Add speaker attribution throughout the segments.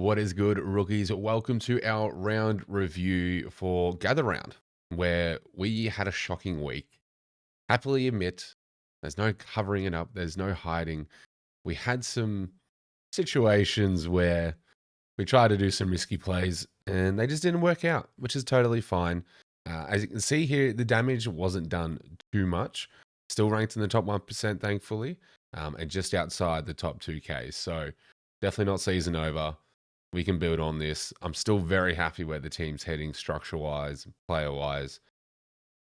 Speaker 1: What is good, rookies? Welcome to our round review for Gather Round, where we had a shocking week. Happily admit, there's no covering it up, there's no hiding. We had some situations where we tried to do some risky plays and they just didn't work out, which is totally fine. As you can see here, the damage wasn't done too much. Still ranked in the top 1%, thankfully, and just outside the top 2K. So definitely not season over. We can build on this. I'm still very happy where the team's heading structure-wise, player-wise.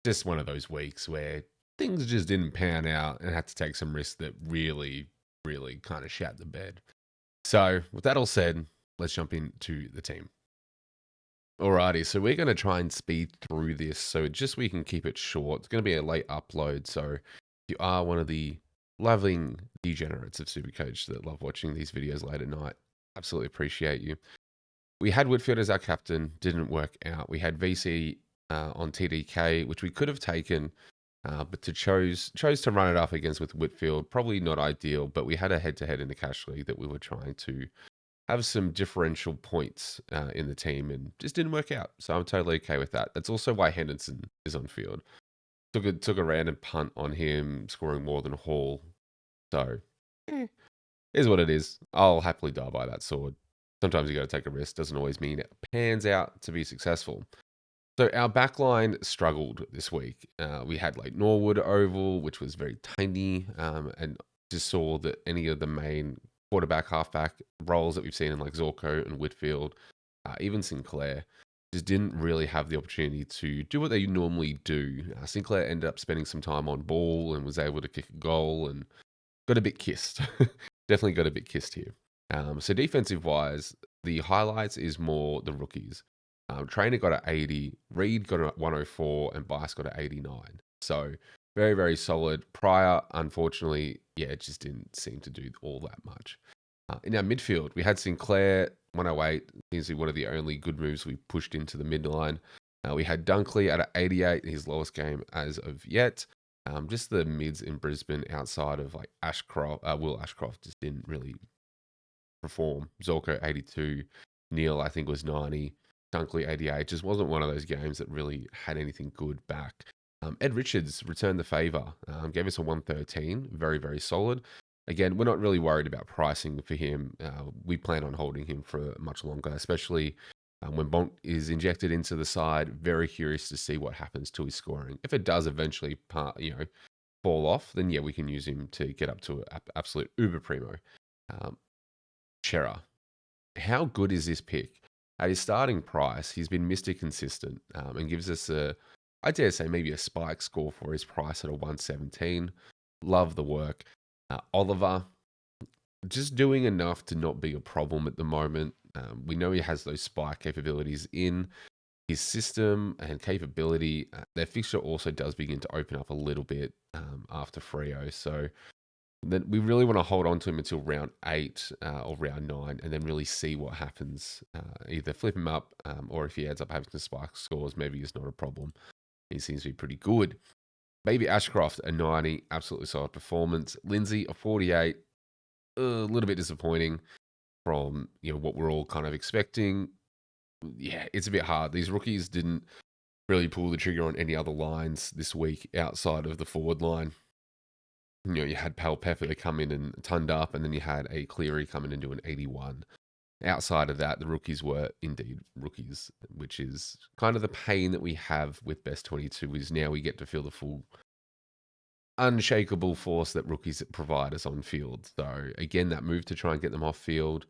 Speaker 1: Just one of those weeks where things just didn't pan out and had to take some risks that really, really kind of shat the bed. So with that all said, let's jump into the team. Alrighty, so we're going to try and speed through this so just we can keep it short. It's going to be a late upload, so if you are one of the loving degenerates of Supercoach that love watching these videos late at night, absolutely appreciate you. We had Whitfield as our captain, didn't work out. We had VC on TDK, which we could have taken, but chose to run it up against with Whitfield. Probably not ideal, but we had a head-to-head in the cash league that we were trying to have some differential points in the team and just didn't work out. So I'm totally okay with that. That's also why Henderson is on field. Took a random punt on him, scoring more than Hall. So, is what it is. I'll happily die by that sword. Sometimes you got to take a risk. Doesn't always mean it pans out to be successful. So our backline struggled this week. We had like Norwood Oval, which was very tiny, and just saw that any of the main quarterback, halfback roles that we've seen in like Zorko and Whitfield, even Sinclair, just didn't really have the opportunity to do what they normally do. Sinclair ended up spending some time on ball and was able to kick a goal and got a bit kissed. Definitely got a bit kissed here. So defensive wise, the highlights is more the rookies. Trainer got an 80, Reed got a 104, and Bice got an 89. So very, very solid. Pryor, unfortunately, it just didn't seem to do all that much. In our midfield, we had Sinclair, 108. Seems to be one of the only good moves we pushed into the midline. We had Dunkley at an 88, his lowest game as of yet. Just the mids in Brisbane outside of like Ashcroft, Will Ashcroft just didn't really perform. Zorko 82, Neil I think was 90, Dunkley 88. Just wasn't one of those games that really had anything good back. Ed Richards returned the favour, gave us a 113, very, very solid. Again, we're not really worried about pricing for him. We plan on holding him for much longer, especially when Bonk is injected into the side. Very curious to see what happens to his scoring. If it does eventually fall off, then we can use him to get up to an absolute uber primo. Chera, how good is this pick? At his starting price, he's been Mr. Consistent and gives us I dare say, maybe a spike score for his price at a 117. Love the work. Oliver, just doing enough to not be a problem at the moment. We know he has those spike capabilities in his system and capability. Their fixture also does begin to open up a little bit after Freo. So then we really want to hold on to him until round 8 or round 9 and then really see what happens. Either flip him up or if he ends up having to spike scores, maybe it's not a problem. He seems to be pretty good. Maybe Ashcroft, a 90, absolutely solid performance. Lindsay, a 48, a little bit disappointing from what we're all kind of expecting. Yeah, it's a bit hard. These rookies didn't really pull the trigger on any other lines this week outside of the forward line. You had Pal Pepper to come in and turned up, and then you had a Cleary come in and do an 81. Outside of that, the rookies were indeed rookies, which is kind of the pain that we have with Best 22 is now we get to feel the full unshakable force that rookies provide us on field. So again, that move to try and get them off field,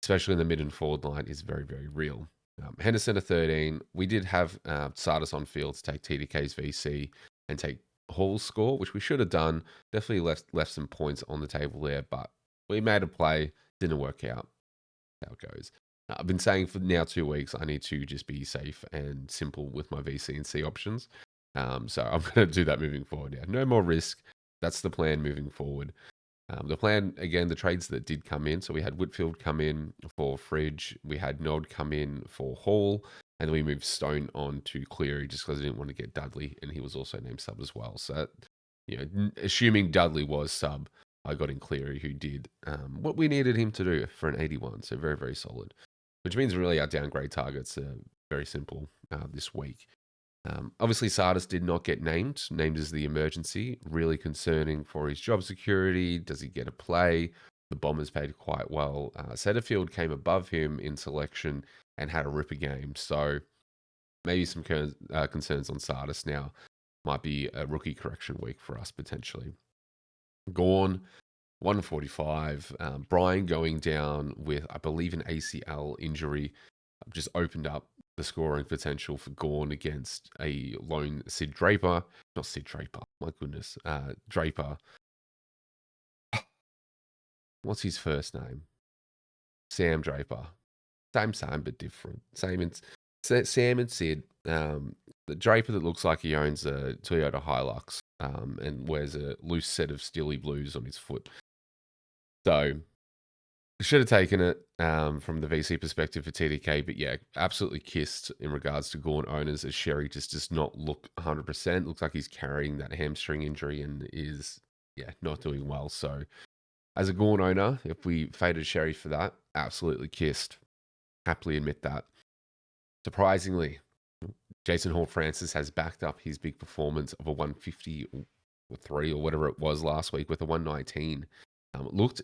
Speaker 1: especially in the mid and forward line, is very, very real. Henderson a 13. We did have Sardis on field to take TDK's VC and take Hall's score, which we should have done. Definitely left some points on the table there, but we made a play, didn't work out. How it goes. I've been saying for now 2 weeks, I need to just be safe and simple with my VC and C options. So I'm going to do that moving forward. Yeah, no more risk. That's the plan moving forward. The plan, again, the trades that did come in. So we had Whitfield come in for Fridge. We had Nod come in for Hall. And then we moved Stone on to Cleary just because I didn't want to get Dudley. And he was also named sub as well. So, assuming Dudley was sub, I got in Cleary, who did what we needed him to do for an 81. So very, very solid. which means really our downgrade targets are very simple this week. Obviously, Sardis did not get named as the emergency. Really concerning for his job security. Does he get a play? The Bombers paid quite well. Setterfield came above him in selection and had a ripper game. So maybe some concerns on Sardis now. Might be a rookie correction week for us potentially. Gorn, 145. Brian going down with, I believe, an ACL injury. Just opened up the scoring potential for Gorn against a lone Sid Draper. Not Sid Draper, my goodness. Draper. What's his first name? Sam Draper. Same, but different. Sam and Sid. The Draper that looks like he owns a Toyota Hilux and wears a loose set of Steely Blues on his foot. So should have taken it from the VC perspective for TDK, but yeah, absolutely kissed in regards to Gorn owners as Sherry just does not look 100%. Looks like he's carrying that hamstring injury and is, not doing well. So as a Gorn owner, if we faded Sherry for that, absolutely kissed. Happily admit that. Surprisingly, Jason Hall-Francis has backed up his big performance of a 153 or whatever it was last week with a 119. Looked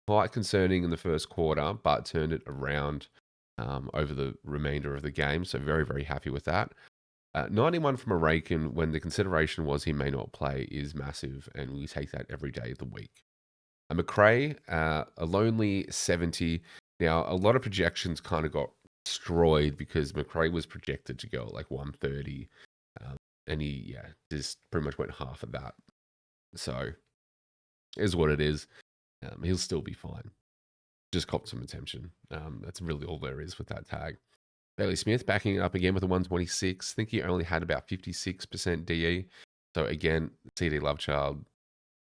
Speaker 1: quite concerning in the first quarter, but turned it around over the remainder of the game. So very, very happy with that. 91 from a Raken when the consideration was he may not play is massive, and we take that every day of the week. McRae, a lonely 70. Now, a lot of projections kind of got destroyed because McRae was projected to go at like 130, and he, just pretty much went half of that. So, is what it is. He'll still be fine. Just cop some attention. That's really all there is with that tag. Bailey Smith backing it up again with a 126. I think he only had about 56% DE. So again, CD Lovechild,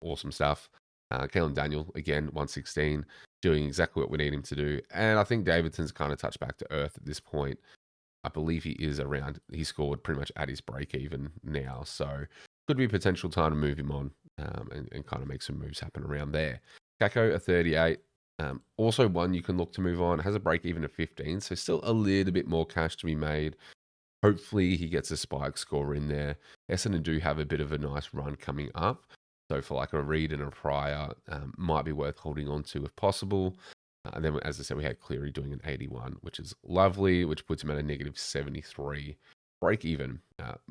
Speaker 1: awesome stuff. Kalen Daniel, again, 116, doing exactly what we need him to do. And I think Davidson's kind of touched back to earth at this point. I believe he is around, he scored pretty much at his break even now. So could be a potential time to move him on and kind of make some moves happen around there. Kako, a 38. Also one you can look to move on. Has a break even of 15, so still a little bit more cash to be made. Hopefully he gets a spike score in there. Essendon do have a bit of a nice run coming up. So for like a Reed and a Pryor, might be worth holding on to if possible. And then, as I said, we had Cleary doing an 81, which is lovely, which puts him at a negative 73. Break even.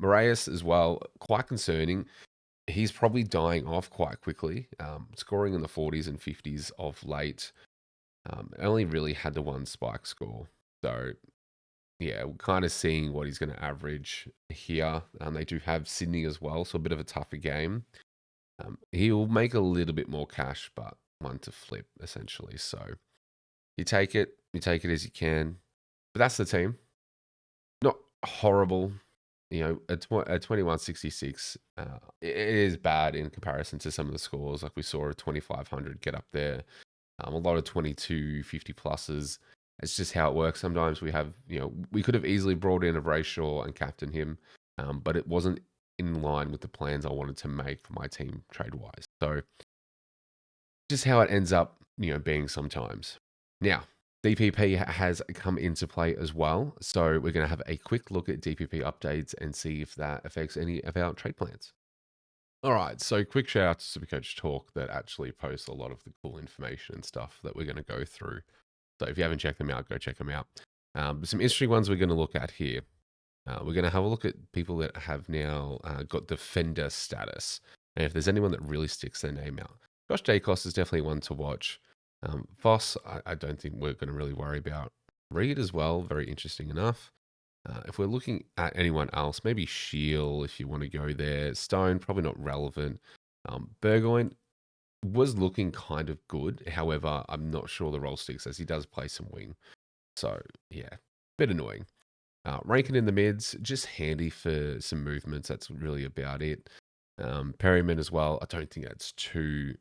Speaker 1: Moraes as well, quite concerning. He's probably dying off quite quickly, scoring in the 40s and 50s of late. Only really had the one spike score. So, yeah, we're kind of seeing what he's going to average here. They do have Sydney as well, so a bit of a tougher game. He'll make a little bit more cash, but one to flip, essentially. So, you take it as you can. But that's the team. Not horrible. A 2166, it is bad in comparison to some of the scores. Like we saw a 2500 get up there. A lot of 2250 pluses. It's just how it works. Sometimes we have, we could have easily brought in a Brayshaw and captained him, but it wasn't in line with the plans I wanted to make for my team trade-wise. So just how it ends up, being sometimes. Now, DPP has come into play as well. So we're going to have a quick look at DPP updates and see if that affects any of our trade plans. All right, so quick shout out to Supercoach Talk that actually posts a lot of the cool information and stuff that we're going to go through. So if you haven't checked them out, go check them out. But some interesting ones we're going to look at here. We're going to have a look at people that have now got defender status. And if there's anyone that really sticks their name out. Josh Dacos is definitely one to watch. Voss, I don't think we're going to really worry about. Reed as well, very interesting enough. If we're looking at anyone else, maybe Shield if you want to go there. Stone, probably not relevant. Burgoyne was looking kind of good. However, I'm not sure the role sticks as he does play some wing. So, yeah, bit annoying. Rankin in the mids, just handy for some movements. That's really about it. Perryman as well. I don't think that's too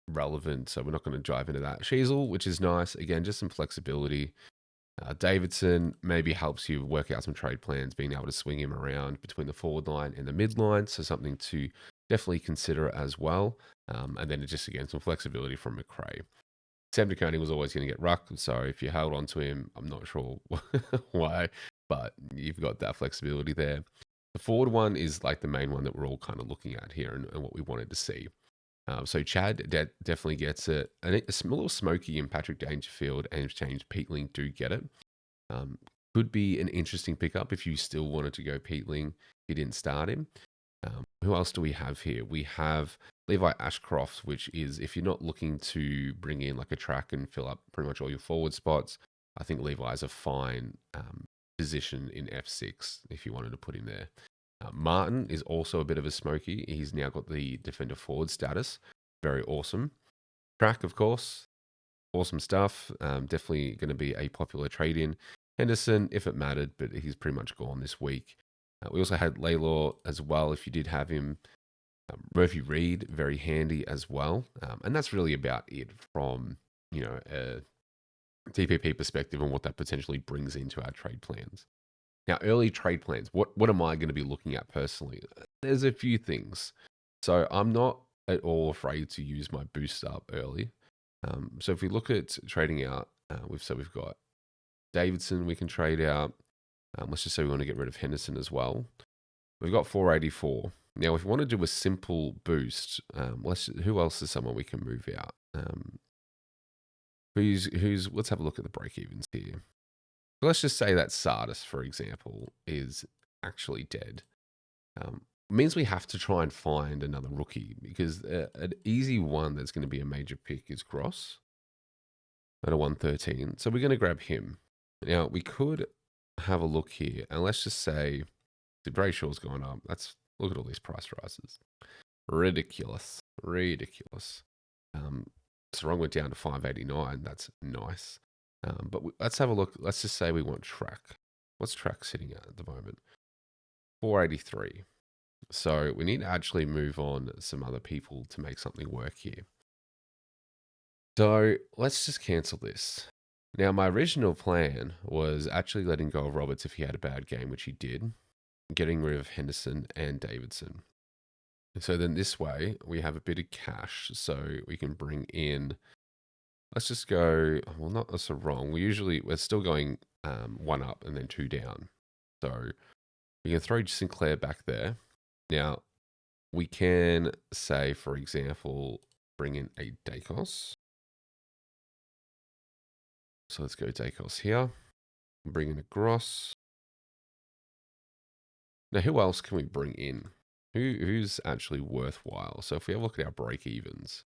Speaker 1: relevant, so we're not going to dive into that. Sheasel, which is nice. Again, just some flexibility. Davidson maybe helps you work out some trade plans, being able to swing him around between the forward line and the mid line. So something to definitely consider as well. And then just, again, some flexibility from McRae. Sam DeConey was always going to get rucked, so if you held on to him, I'm not sure why, but you've got that flexibility there. The forward one is like the main one that we're all kind of looking at here and what we wanted to see. So Chad definitely gets it. And it's a little smoky in Patrick Dangerfield and James Peatling do get it. Could be an interesting pickup if you still wanted to go Peatling. You didn't start him. Who else do we have here? We have Levi Ashcroft, which is if you're not looking to bring in like a track and fill up pretty much all your forward spots, I think Levi's a fine position in F6 if you wanted to put him there. Martin is also a bit of a smoky. He's now got the defender forward status. Very awesome. Track, of course, awesome stuff. Definitely going to be a popular trade in. Henderson, if it mattered, but he's pretty much gone this week. We also had Laylor as well, if you did have him. Murphy Reed, very handy as well. And that's really about it from, a DPP perspective and what that potentially brings into our trade plans. Now, early trade plans, what am I going to be looking at personally? There's a few things. So I'm not at all afraid to use my boost up early. So if we look at trading out, we've got Davidson we can trade out. Let's just say we want to get rid of Henderson as well. We've got 484. Now, if we want to do a simple boost, who else is someone we can move out? Let's have a look at the break-evens here. Let's just say that Sardis, for example, is actually dead. Means we have to try and find another rookie because an easy one that's going to be a major pick is Gross at a 113. So we're going to grab him. Now, we could have a look here, and let's just say the Brayshaw's going up. Look at all these price rises. Ridiculous. Sarong went down to 589. That's nice. But let's have a look. Let's just say we want Track. What's Track sitting at the moment? 483. So we need to actually move on some other people to make something work here. So let's just cancel this. Now, my original plan was actually letting go of Roberts if he had a bad game, which he did, getting rid of Henderson and Davidson. So then this way, we have a bit of cash, so we can bring in, let's just go, well, not that's so wrong. We're still going 1 up and then 2 down. So we can throw Sinclair back there. Now, we can say, for example, bring in a Dacos. So let's go Dacos here. Bring in a Gross. Now, who else can we bring in? Who's actually worthwhile? So if we have a look at our break-evens.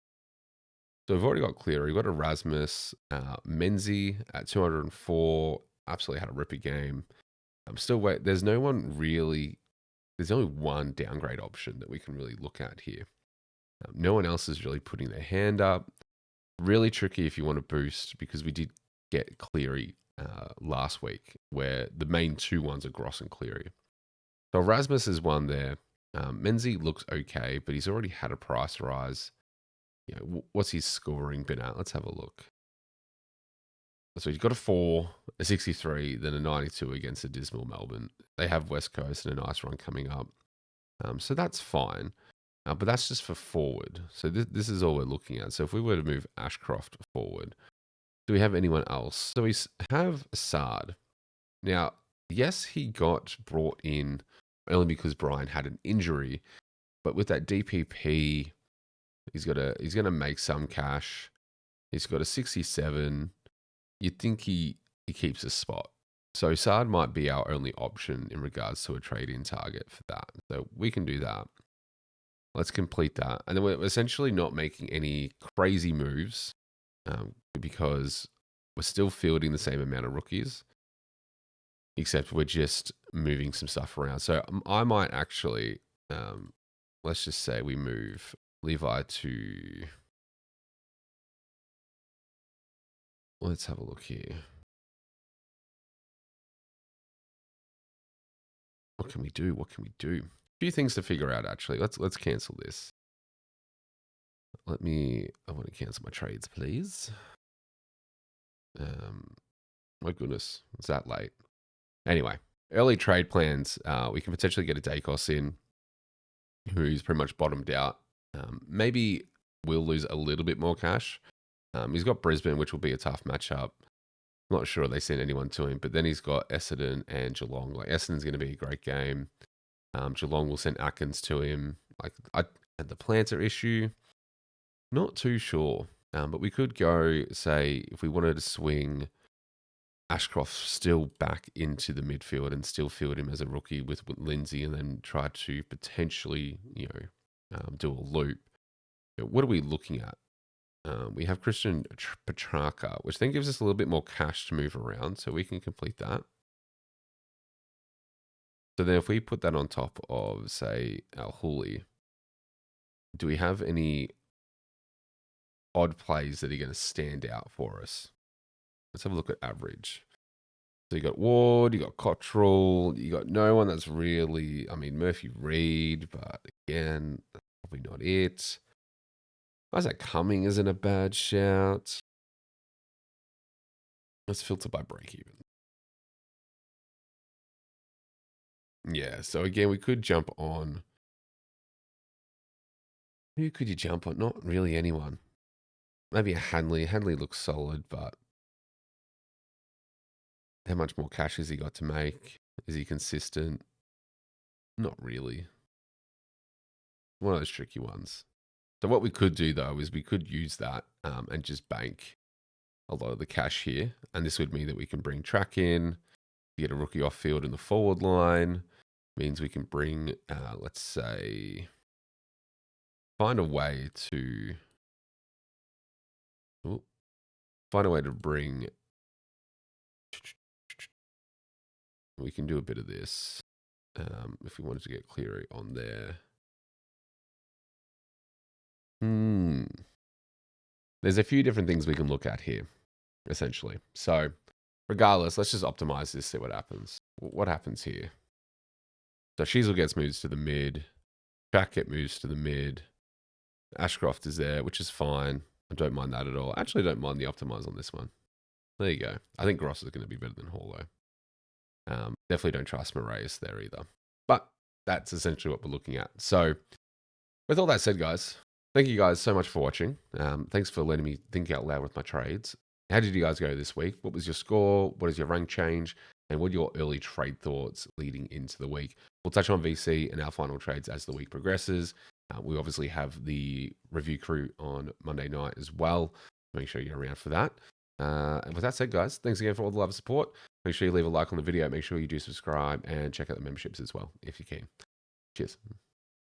Speaker 1: So we've already got Cleary. We've got Erasmus. Menzie at 204. Absolutely had a ripper game. I'm still waiting. There's only one downgrade option that we can really look at here. No one else is really putting their hand up. Really tricky if you want to boost because we did get Cleary last week where the main 2 ones are Gross and Cleary. So Erasmus is one there. Menzie looks okay, but he's already had a price rise. What's his scoring been at? Let's have a look. So he's got a 4, a 63, then a 92 against a dismal Melbourne. They have West Coast and a nice run coming up. So that's fine. But that's just for forward. So this is all we're looking at. So if we were to move Ashcroft forward, do we have anyone else? So we have Sard. Now, yes, he got brought in only because Brian had an injury, but with that DPP, he's going to make some cash. He's got a 67. You'd think he keeps a spot. So Sard might be our only option in regards to a trade-in target for that. So we can do that. Let's complete that. And then we're essentially not making any crazy moves because we're still fielding the same amount of rookies, except we're just moving some stuff around. So I might actually, let's just say we move Levi to, let's have a look here. What can we do? A few things to figure out, actually. Let's cancel this. I want to cancel my trades, please. My goodness, it's that late. Anyway, early trade plans. We can potentially get a Dacos in, who's pretty much bottomed out. Maybe we'll lose a little bit more cash, He's got Brisbane, which will be a tough matchup. Not sure they sent anyone to him, but then he's got Essendon and Geelong. Like Essendon's going to be a great game. Geelong will send Atkins to him. Like I had the planter issue. Not too sure, but we could go say if we wanted to swing Ashcroft still back into the midfield and still field him as a rookie with Lindsay, and then try to potentially do a loop. What are we looking at? We have Christian Petrarca, which then gives us a little bit more cash to move around, so we can complete that. So then if we put that on top of, say, our Hooley, do we have any odd plays that are going to stand out for us? Let's have a look at average. So you got Ward, you got Cottrell, you got no one that's really, I mean, Murphy Reed, but again, that's probably not it. Isaac Cumming isn't a bad shout. Let's filter by break even. Yeah, so again, we could jump on. Who could you jump on? Not really anyone. Maybe a Hanley. Hanley looks solid, but how much more cash has he got to make? Is he consistent? Not really. One of those tricky ones. So what we could do though is we could use that and just bank a lot of the cash here, and this would mean that we can bring Track in, get a rookie off field in the forward line. Means we can bring, let's say, find a way to bring. We can do a bit of this if we wanted to get Cleary on there. There's a few different things we can look at here, essentially. So regardless, let's just optimize this, see what happens. What happens here? So Sheasel gets moved to the mid. Jacket moves to the mid. Ashcroft is there, which is fine. I don't mind that at all. I actually don't mind the optimize on this one. There you go. I think Gross is going to be better than Hall, though. Definitely don't trust Moraes there either. But that's essentially what we're looking at. So with all that said, guys, thank you guys so much for watching. Thanks for letting me think out loud with my trades. How did you guys go this week? What was your score? What is your rank change? And what are your early trade thoughts leading into the week? We'll touch on VC and our final trades as the week progresses. We obviously have the review crew on Monday night as well. Make sure you're around for that. And with that said, guys, thanks again for all the love and support. Make sure you leave a like on the video. Make sure you do subscribe and check out the memberships as well if you can. Cheers.